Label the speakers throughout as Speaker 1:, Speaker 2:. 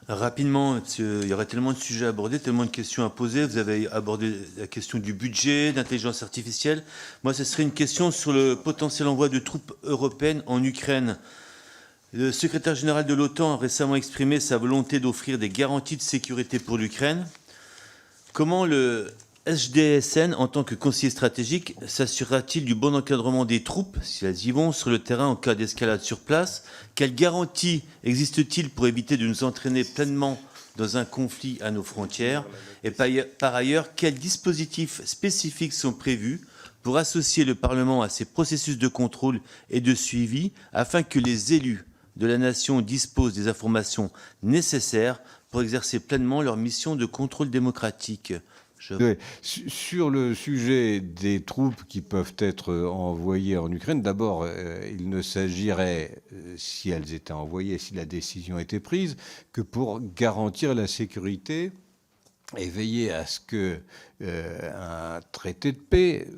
Speaker 1: Rapidement, parce qu'il y aurait tellement de sujets à aborder, tellement de questions à poser. Vous avez abordé la question du budget, d'intelligence artificielle. Moi, ce serait une question sur le potentiel envoi de troupes européennes en Ukraine. Le secrétaire général de l'OTAN a récemment exprimé sa volonté d'offrir des garanties de sécurité pour l'Ukraine. Comment le SDSN, en tant que conseiller stratégique, s'assurera-t-il du bon encadrement des troupes, si elles y vont, sur le terrain en cas d'escalade sur place? Quelles garanties existe-t-il pour éviter de nous entraîner pleinement dans un conflit à nos frontières? Et par ailleurs, quels dispositifs spécifiques sont prévus pour associer le Parlement à ces processus de contrôle et de suivi afin que les élus de la nation disposent des informations nécessaires pour exercer pleinement leur mission de contrôle démocratique?
Speaker 2: Oui. Sur le sujet des troupes qui peuvent être envoyées en Ukraine, d'abord, il ne s'agirait, si elles étaient envoyées, si la décision était prise, que pour garantir la sécurité et veiller à ce que un traité de paix,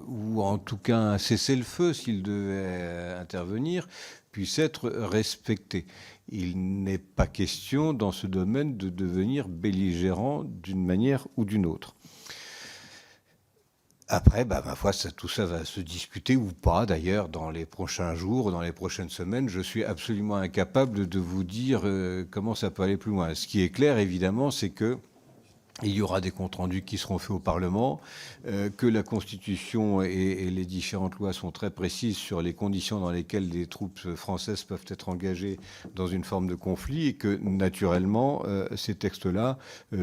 Speaker 2: ou en tout cas un cessez-le-feu, s'il devait intervenir, puisse être respecté. Il n'est pas question dans ce domaine de devenir belligérant d'une manière ou d'une autre. Après, ma foi, tout ça va se discuter ou pas, d'ailleurs, dans les prochains jours, dans les prochaines semaines. Je suis absolument incapable de vous dire comment ça peut aller plus loin. Ce qui est clair, évidemment, c'est que il y aura des comptes rendus qui seront faits au Parlement, que la Constitution et les différentes lois sont très précises sur les conditions dans lesquelles les troupes françaises peuvent être engagées dans une forme de conflit et que, naturellement, ces textes-là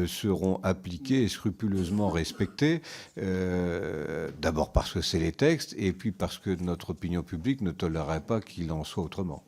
Speaker 2: seront appliqués et scrupuleusement respectés, d'abord parce que c'est les textes et puis parce que notre opinion publique ne tolérerait pas qu'il en soit autrement.